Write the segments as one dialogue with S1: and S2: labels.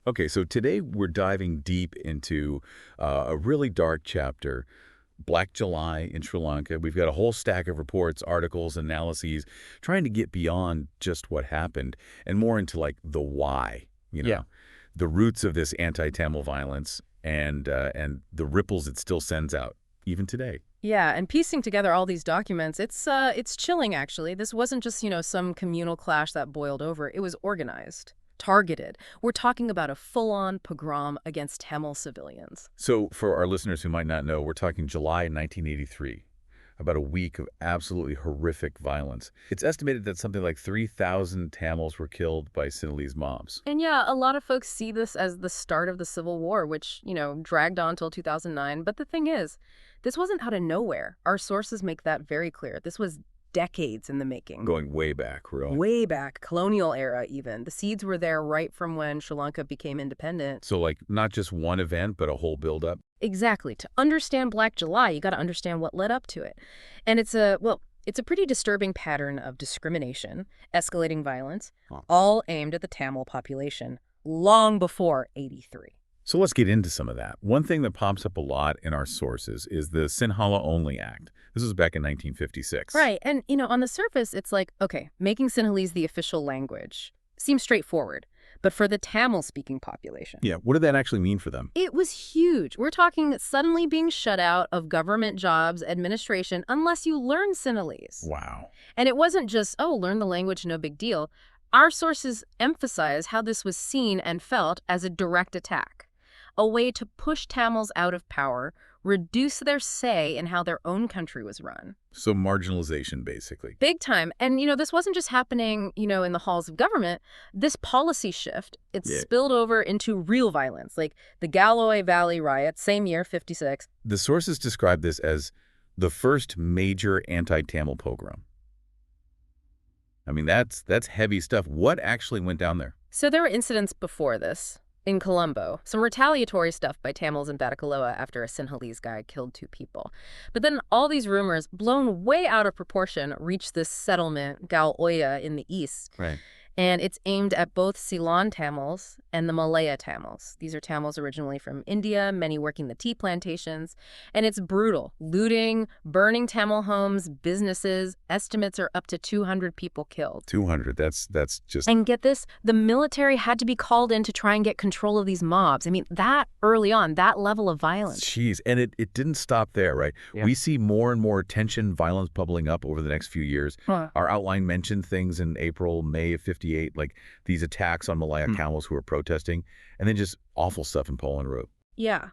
S1: Okay, so today we're diving deep into a really dark chapter, Black July in Sri Lanka. We've got a whole stack of reports, articles, analyses, trying to get beyond just what happened and more into like the why,
S2: Yeah.
S1: the roots of this anti-Tamil violence and the ripples it still sends out even today.
S3: Yeah, and piecing together all these documents, it's chilling actually. This wasn't just, some communal clash that boiled over. It was organized, targeted. We're talking about a full-on pogrom against Tamil civilians.
S1: So for our listeners who might not know, we're talking July 1983. About a week of absolutely horrific violence. It's estimated that something like 3,000 Tamils were killed by Sinhalese mobs.
S3: And yeah, a lot of folks see this as the start of the Civil War, which, dragged on till 2009. But the thing is, this wasn't out of nowhere. Our sources make that very clear. This was decades in the making.
S1: Going way back, really.
S3: Way back, colonial era even. The seeds were there right from when Sri Lanka became independent.
S1: So like not just one event, but a whole buildup?
S3: Exactly. To understand Black July, you got to understand what led up to it. And it's a pretty disturbing pattern of discrimination, escalating violence, all aimed at the Tamil population long before '83.
S1: So let's get into some of that. One thing that pops up a lot in our sources is the Sinhala Only Act. This was back in 1956.
S3: Right. And, on the surface, it's like, okay, making Sinhalese the official language seems straightforward. But for the Tamil-speaking population,
S1: Yeah, what did that actually mean for them?
S3: it was huge. We're talking suddenly being shut out of government jobs, administration, unless you learn Sinhalese.
S1: Wow.
S3: And it wasn't just, oh, learn the language, no big deal. Our sources emphasize how this was seen and felt as a direct attack, a way to push Tamils out of power, reduce their say in how their own country was run.
S1: So marginalization, basically.
S3: Big time. And, this wasn't just happening, in the halls of government. This policy shift, it
S1: Yeah.
S3: spilled over into real violence, like the Galloway Valley riot, same year, '56.
S1: The sources describe this as the first major anti-Tamil pogrom. I mean, that's heavy stuff. What actually went down there?
S3: So there were incidents before this. In Colombo, some retaliatory stuff by Tamils in Batticaloa after a Sinhalese guy killed 2 people. But then all these rumors, blown way out of proportion, reached this settlement, Galoya, in the east.
S1: Right.
S3: And it's aimed at both Ceylon Tamils and the Malaya Tamils. These are Tamils originally from India, many working the tea plantations. And it's brutal. Looting, burning Tamil homes, businesses. Estimates are up to 200 people killed.
S1: 200, that's just...
S3: And get this, the military had to be called in to try and get control of these mobs. I mean, that early on, that level of violence.
S1: Jeez, and it didn't stop there, right?
S2: Yeah.
S1: We see more and more tension, violence bubbling up over the next few years. Our outline mentioned things in April, May of '58, like these attacks on Malaya Tamils who were protesting, and then just awful stuff in Poland Road.
S3: Yeah.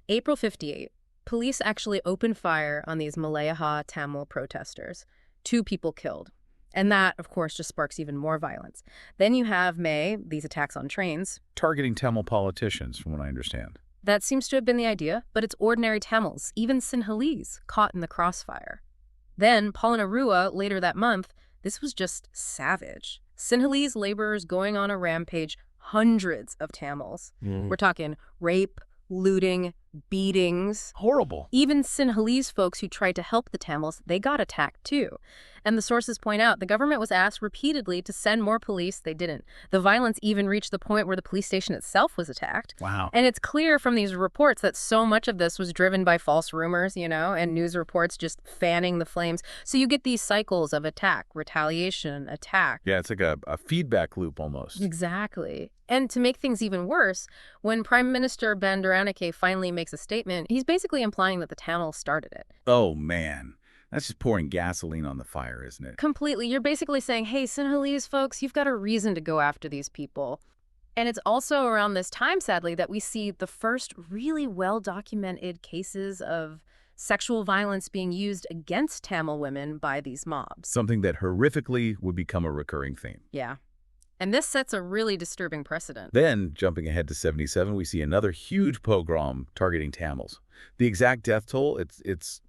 S3: April '58, police actually opened fire on these Malayaha Tamil protesters. 2 people killed. And that, of course, just sparks even more violence. Then you have May, these attacks on trains.
S1: Targeting Tamil politicians, from what I understand.
S3: That seems to have been the idea, but it's ordinary Tamils, even Sinhalese, caught in the crossfire. Then, Polonnaruwa, later that month, this was just savage. Sinhalese laborers going on a rampage, hundreds of Tamils. We're talking rape, looting, beatings.
S2: Horrible.
S3: Even Sinhalese folks who tried to help the Tamils, they got attacked too. And the sources point out the government was asked repeatedly to send more police. They didn't. The violence even reached the point where the police station itself was attacked.
S1: Wow.
S3: And it's clear from these reports that so much of this was driven by false rumors, and news reports just fanning the flames. So you get these cycles of attack, retaliation, attack.
S1: Yeah, it's like a feedback loop almost.
S3: Exactly. And to make things even worse, when Prime Minister Bandaranaike finally makes a statement, he's basically implying that the Tamils started it.
S1: Oh, man. That's just pouring gasoline on the fire, isn't it?
S3: Completely. You're basically saying, hey, Sinhalese folks, you've got a reason to go after these people. And it's also around this time, sadly, that we see the first really well-documented cases of sexual violence being used against Tamil women by these mobs.
S1: Something that horrifically would become a recurring theme.
S3: Yeah. And this sets a really disturbing precedent.
S1: Then, jumping ahead to '77, we see another huge pogrom targeting Tamils. The exact death toll, it's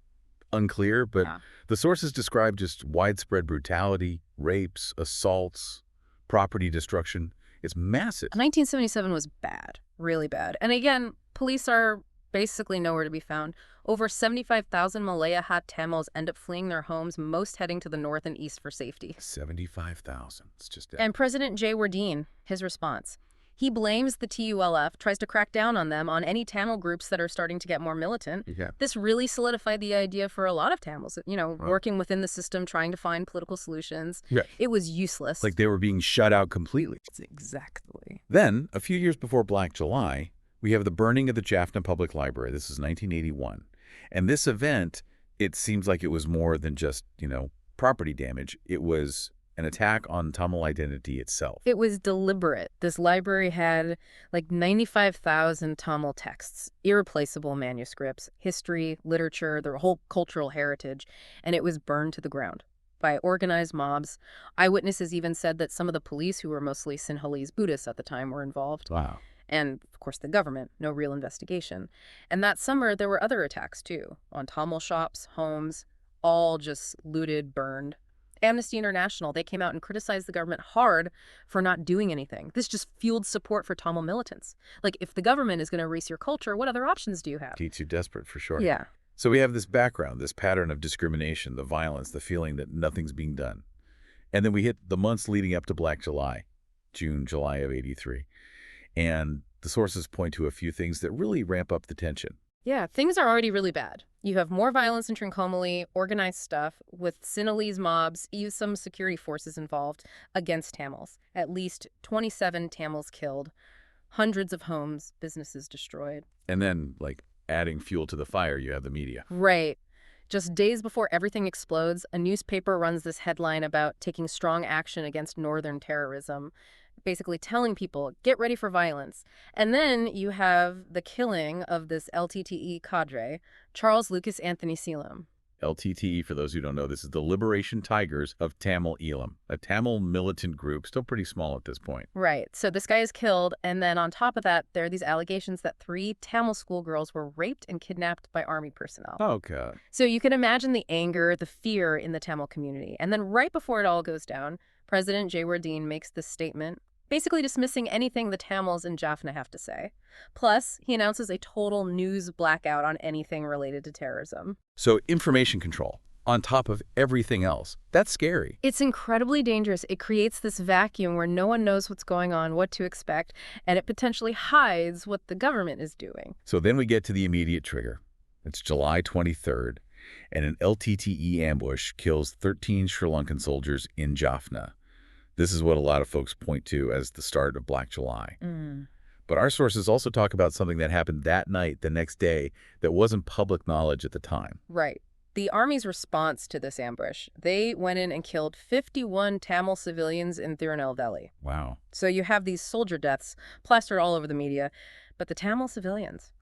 S1: unclear, but the sources describe just widespread brutality, rapes, assaults, property destruction. It's massive.
S3: 1977 was bad, really bad. And again, police are basically nowhere to be found. Over 75,000 Malayaha Tamils end up fleeing their homes, most heading to the north and east for safety.
S1: 75,000. It's just...
S3: And President J. Wardeen, his response, He blames the TULF, tries to crack down on them, on any Tamil groups that are starting to get more militant.
S1: Yeah.
S3: This really solidified the idea for a lot of Tamils, working within the system, trying to find political solutions.
S1: Yeah.
S3: It was useless.
S1: Like they were being shut out completely.
S3: Exactly.
S1: Then, a few years before Black July, we have the burning of the Jaffna Public Library. This is 1981. And this event, it seems like it was more than just, property damage. It was an attack on Tamil identity itself.
S3: It was deliberate. This library had like 95,000 Tamil texts, irreplaceable manuscripts, history, literature, their whole cultural heritage, and it was burned to the ground by organized mobs. Eyewitnesses even said that some of the police, who were mostly Sinhalese Buddhists at the time, were involved.
S1: Wow.
S3: And, of course, the government. No real investigation. And that summer, there were other attacks, too, on Tamil shops, homes, all just looted, burned. Amnesty International, they came out and criticized the government hard for not doing anything. This just fueled support for Tamil militants. Like, if the government is going to erase your culture, what other options do you have?
S1: Keeps you desperate, for sure.
S3: Yeah.
S1: So we have this background, this pattern of discrimination, the violence, the feeling that nothing's being done. And then we hit the months leading up to Black July, June, July of '83. And the sources point to a few things that really ramp up the tension.
S3: Yeah, things are already really bad. You have more violence in Trincomalee, organized stuff, with Sinhalese mobs, even some security forces involved, against Tamils. At least 27 Tamils killed, hundreds of homes, businesses destroyed.
S1: And then, adding fuel to the fire, you have the media.
S3: Right. Just days before everything explodes, a newspaper runs this headline about taking strong action against northern terrorism, basically telling people, get ready for violence. And then you have the killing of this LTTE cadre, Charles Lucas Anthony Ceylon.
S1: LTTE, for those who don't know, this is the Liberation Tigers of Tamil Eelam, a Tamil militant group, still pretty small at this point.
S3: Right. So this guy is killed, and then on top of that, there are these allegations that 3 Tamil schoolgirls were raped and kidnapped by army personnel.
S1: Oh, God.
S3: So you can imagine the anger, the fear in the Tamil community. And then right before it all goes down, President Jaywardene makes this statement, basically dismissing anything the Tamils in Jaffna have to say. Plus, he announces a total news blackout on anything related to terrorism.
S1: So information control, on top of everything else, that's scary.
S3: It's incredibly dangerous. It creates this vacuum where no one knows what's going on, what to expect, and it potentially hides what the government is doing.
S1: So then we get to the immediate trigger. It's July 23rd, and an LTTE ambush kills 13 Sri Lankan soldiers in Jaffna. This is what a lot of folks point to as the start of Black July. But our sources also talk about something that happened that night, the next day, that wasn't public knowledge at the time.
S3: Right. The army's response to this ambush, they went in and killed 51 Tamil civilians in Tirunelveli.
S1: Wow.
S3: So you have these soldier deaths plastered all over the media, but the Tamil civilians,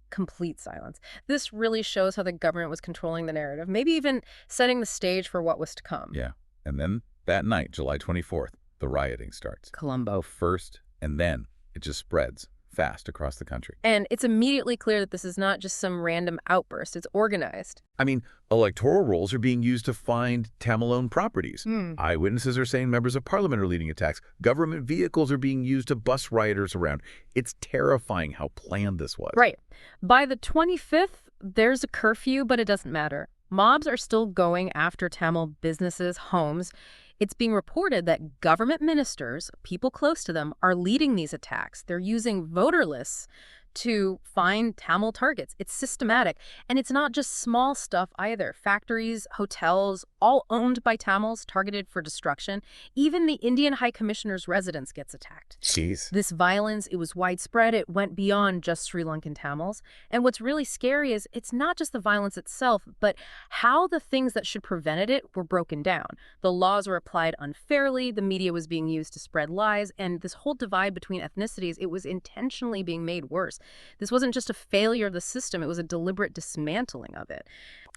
S3: complete silence. This really shows how the government was controlling the narrative, maybe even setting the stage for what was to come.
S1: Yeah. And then that night, July 24th, the rioting starts.
S3: Colombo.
S1: First, and then it just spreads fast across the country.
S3: And it's immediately clear that this is not just some random outburst. It's organized.
S1: I mean, electoral rolls are being used to find Tamil-owned properties. Eyewitnesses are saying members of parliament are leading attacks. Government vehicles are being used to bus rioters around. It's terrifying how planned this was.
S3: Right. By the 25th, there's a curfew, but it doesn't matter. Mobs are still going after Tamil businesses, homes. It's being reported that government ministers, people close to them, are leading these attacks. They're using voter lists to find Tamil targets. It's systematic. And it's not just small stuff either. Factories, hotels, all owned by Tamils, targeted for destruction. Even the Indian High Commissioner's residence gets attacked.
S1: Jeez.
S3: This violence, it was widespread. It went beyond just Sri Lankan Tamils. And what's really scary is it's not just the violence itself, but how the things that should prevented it were broken down. The laws were applied unfairly. The media was being used to spread lies. And this whole divide between ethnicities, it was intentionally being made worse. This wasn't just a failure of the system, it was a deliberate dismantling of it.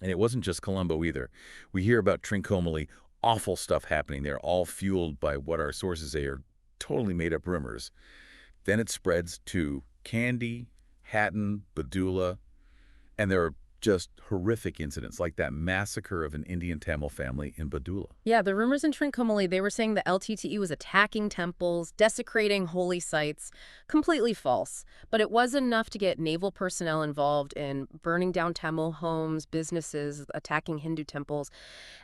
S1: And it wasn't just Colombo either. We hear about Trincomalee, awful stuff happening there, all fueled by what our sources say are totally made-up rumors. Then it spreads to Kandy, Hatton, Badula, and there are just horrific incidents like that massacre of an Indian Tamil family in Badula.
S3: Yeah, the rumors in Trincomalee, they were saying the LTTE was attacking temples, desecrating holy sites. Completely false. But it was enough to get naval personnel involved in burning down Tamil homes, businesses, attacking Hindu temples.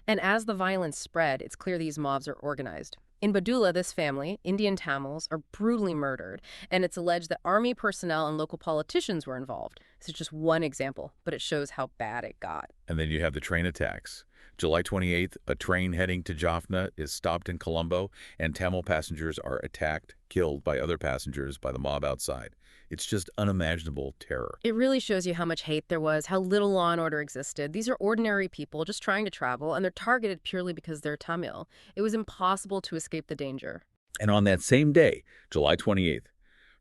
S3: And as the violence spread, it's clear these mobs are organized. In Badula, this family, Indian Tamils, are brutally murdered, and it's alleged that army personnel and local politicians were involved. This is just one example, but it shows how bad it got.
S1: And then you have the train attacks. July 28th, a train heading to Jaffna is stopped in Colombo, and Tamil passengers are attacked, killed by other passengers by the mob outside. It's just unimaginable terror.
S3: It really shows you how much hate there was, how little law and order existed. These are ordinary people just trying to travel, and they're targeted purely because they're Tamil. It was impossible to escape the danger.
S1: And on that same day, July 28th,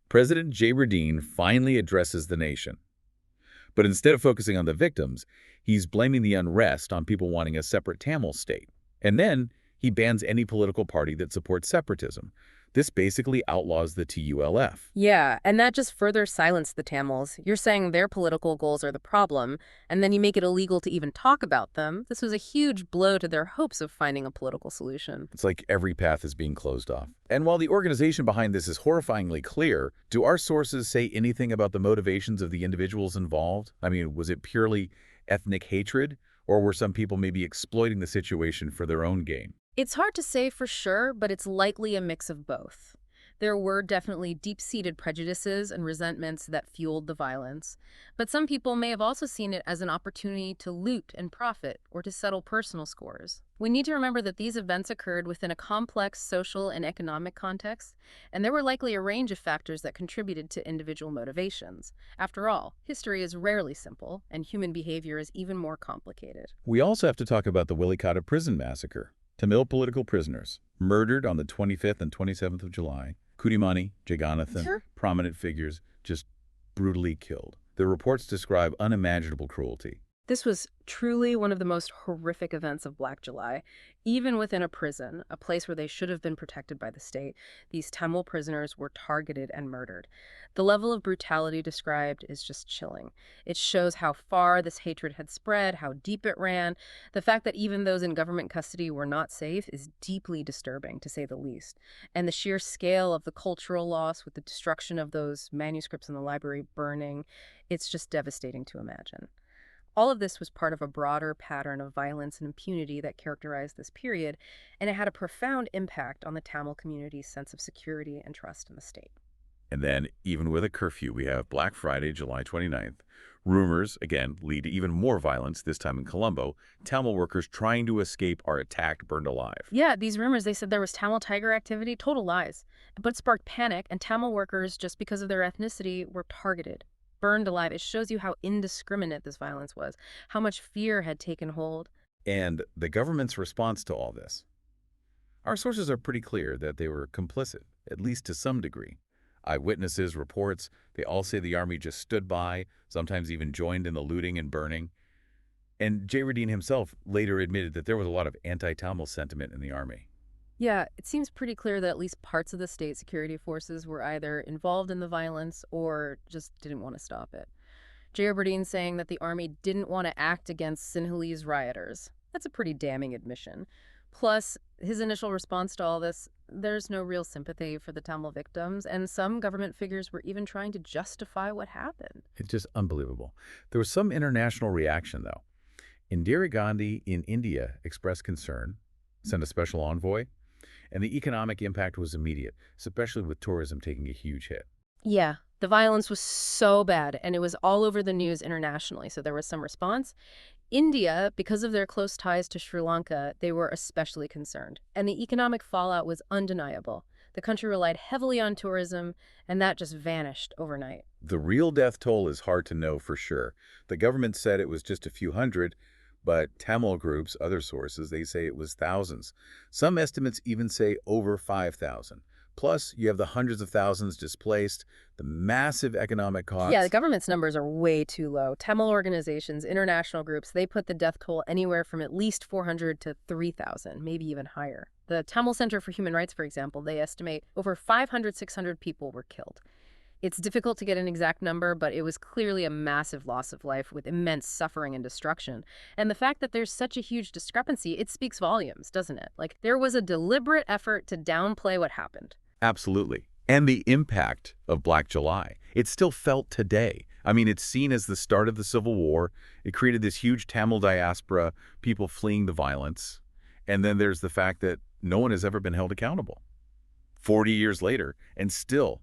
S1: President Jay Radin finally addresses the nation. But instead of focusing on the victims, he's blaming the unrest on people wanting a separate Tamil state. And then he bans any political party that supports separatism. This basically outlaws the TULF.
S3: Yeah, and that just further silenced the Tamils. You're saying their political goals are the problem, and then you make it illegal to even talk about them. This was a huge blow to their hopes of finding a political solution.
S1: It's like every path is being closed off. And while the organization behind this is horrifyingly clear, do our sources say anything about the motivations of the individuals involved? I mean, was it purely ethnic hatred, or were some people maybe exploiting the situation for their own gain?
S3: It's hard to say for sure, but it's likely a mix of both. There were definitely deep-seated prejudices and resentments that fueled the violence, but some people may have also seen it as an opportunity to loot and profit or to settle personal scores. We need to remember that these events occurred within a complex social and economic context, and there were likely a range of factors that contributed to individual motivations. After all, history is rarely simple, and human behavior is even more complicated.
S1: We also have to talk about the Willikata prison massacre. Tamil political prisoners murdered on the 25th and 27th of July. Kudimani, Jagannathan, prominent figures just brutally killed. The reports describe unimaginable cruelty.
S3: This was truly one of the most horrific events of Black July. Even within a prison, a place where they should have been protected by the state, these Tamil prisoners were targeted and murdered. The level of brutality described is just chilling. It shows how far this hatred had spread, how deep it ran. The fact that even those in government custody were not safe is deeply disturbing, to say the least. And the sheer scale of the cultural loss with the destruction of those manuscripts in the library burning, it's just devastating to imagine. All of this was part of a broader pattern of violence and impunity that characterized this period, and it had a profound impact on the Tamil community's sense of security and trust in the state.
S1: And then, even with a curfew, we have Black Friday, July 29th. Rumors, again, lead to even more violence, this time in Colombo. Tamil workers trying to escape are attacked, burned alive.
S3: Yeah, these rumors, they said there was Tamil tiger activity, total lies. But it sparked panic, and Tamil workers, just because of their ethnicity, were targeted. Burned alive. It shows you how indiscriminate this violence was, how much fear had taken hold.
S1: And the government's response to all this. Our sources are pretty clear that they were complicit, at least to some degree. Eyewitnesses, reports, they all say the army just stood by, sometimes even joined in the looting and burning. And Jay Radin himself later admitted that there was a lot of anti-Tamil sentiment in the army.
S3: Yeah, it seems pretty clear that at least parts of the state security forces were either involved in the violence or just didn't want to stop it. Jay Radin saying that the army didn't want to act against Sinhalese rioters. That's a pretty damning admission. Plus, his initial response to all this, there's no real sympathy for the Tamil victims, and some government figures were even trying to justify what happened.
S1: It's just unbelievable. There was some international reaction, though. Indira Gandhi in India expressed concern, sent a special envoy, and the economic impact was immediate, especially with tourism taking a huge hit.
S3: Yeah, the violence was so bad, and it was all over the news internationally, so there was some response. India, because of their close ties to Sri Lanka, they were especially concerned, and the economic fallout was undeniable. The country relied heavily on tourism, and that just vanished overnight.
S1: The real death toll is hard to know for sure. The government said it was just a few hundred, but Tamil groups, other sources, they say it was thousands. Some estimates even say over 5,000. Plus, you have the hundreds of thousands displaced, the massive economic costs.
S3: Yeah, the government's numbers are way too low. Tamil organizations, international groups, they put the death toll anywhere from at least 400 to 3,000, maybe even higher. The Tamil Center for Human Rights, for example, they estimate over 500, 600 people were killed. It's difficult to get an exact number, but it was clearly a massive loss of life with immense suffering and destruction. And the fact that there's such a huge discrepancy, it speaks volumes, doesn't it? Like, there was a deliberate effort to downplay what happened.
S1: Absolutely. And the impact of Black July, it's still felt today. I mean, it's seen as the start of the Civil War. It created this huge Tamil diaspora, people fleeing the violence. And then there's the fact that no one has ever been held accountable. 40 years later, and still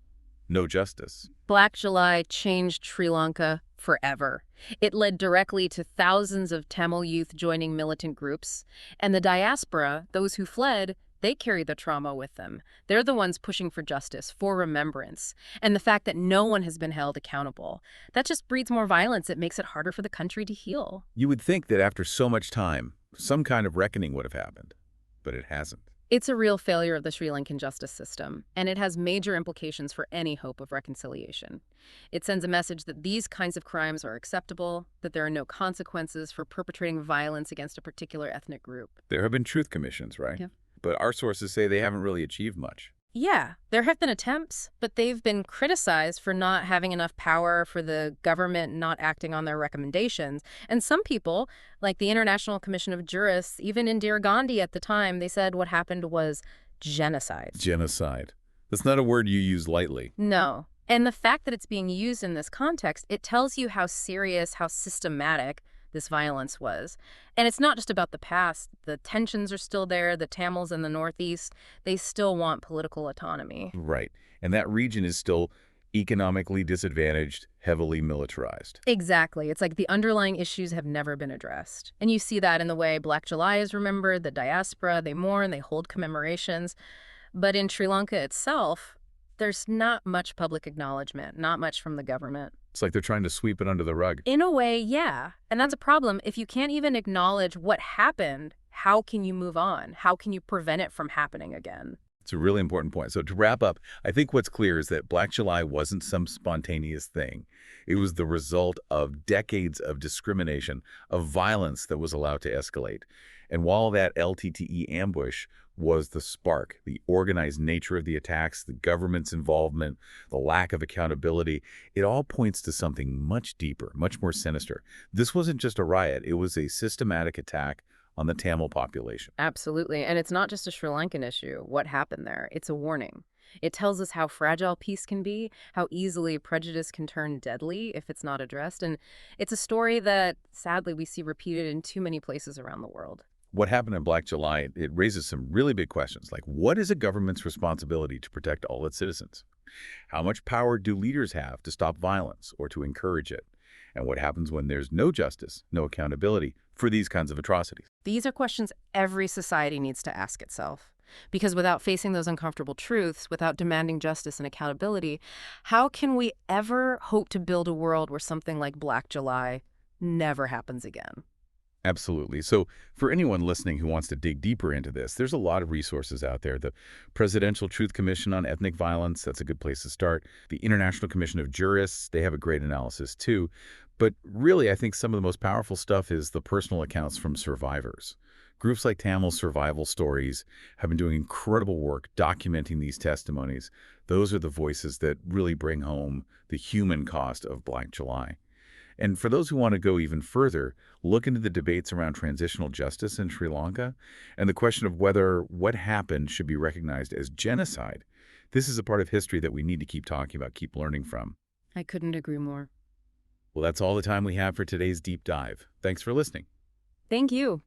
S1: no justice.
S3: Black July changed Sri Lanka forever. It led directly to thousands of Tamil youth joining militant groups. And the diaspora, those who fled, they carry the trauma with them. They're the ones pushing for justice, for remembrance. And the fact that no one has been held accountable, that just breeds more violence. It makes it harder for the country to heal.
S1: You would think that after so much time, some kind of reckoning would have happened, but it hasn't.
S3: It's a real failure of the Sri Lankan justice system, and it has major implications for any hope of reconciliation. It sends a message that these kinds of crimes are acceptable, that there are no consequences for perpetrating violence against a particular ethnic group.
S1: There have been truth commissions, right?
S3: Yeah.
S1: But our sources say they haven't really achieved much.
S3: Yeah, there have been attempts, but they've been criticized for not having enough power, for the government not acting on their recommendations. And some people, like the International Commission of Jurists, even Indira Gandhi at the time, they said what happened was genocide.
S1: Genocide. That's not a word you use lightly.
S3: No. And the fact that it's being used in this context, it tells you how serious, how systematic this violence was. And it's not just about the past. The tensions are still there. The Tamils in the Northeast, they still want political autonomy.
S1: Right. And that region is still economically disadvantaged, heavily militarized.
S3: Exactly. It's like the underlying issues have never been addressed. And you see that in the way Black July is remembered, the diaspora, they mourn, they hold commemorations. But in Sri Lanka itself, there's not much public acknowledgement, not much from the government.
S1: It's like they're trying to sweep it under the rug.
S3: In a way, yeah. And that's a problem. If you can't even acknowledge what happened, how can you move on? How can you prevent it from happening again?
S1: It's a really important point. So to wrap up, I think what's clear is that Black July wasn't some spontaneous thing. It was the result of decades of discrimination, of violence that was allowed to escalate. And while that LTTE ambush was the spark, the organized nature of the attacks, the government's involvement, the lack of accountability, it all points to something much deeper, much more sinister. This wasn't just a riot. It was a systematic attack on the Tamil population.
S3: Absolutely. And it's not just a Sri Lankan issue. What happened there? It's a warning. It tells us how fragile peace can be, how easily prejudice can turn deadly if it's not addressed. And it's a story that, sadly, we see repeated in too many places around the world.
S1: What happened in Black July, it raises some really big questions, like what is a government's responsibility to protect all its citizens? How much power do leaders have to stop violence or to encourage it? And what happens when there's no justice, no accountability for these kinds of atrocities?
S3: These are questions every society needs to ask itself. Because without facing those uncomfortable truths, without demanding justice and accountability, how can we ever hope to build a world where something like Black July never happens again?
S1: Absolutely. So for anyone listening who wants to dig deeper into this, there's a lot of resources out there. The Presidential Truth Commission on Ethnic Violence, that's a good place to start. The International Commission of Jurists, they have a great analysis too. But really, I think some of the most powerful stuff is the personal accounts from survivors. Groups like Tamil Survival Stories have been doing incredible work documenting these testimonies. Those are the voices that really bring home the human cost of Black July. And for those who want to go even further, look into the debates around transitional justice in Sri Lanka and the question of whether what happened should be recognized as genocide. This is a part of history that we need to keep talking about, keep learning from.
S3: I couldn't agree more.
S1: Well, that's all the time we have for today's deep dive. Thanks for listening.
S3: Thank you.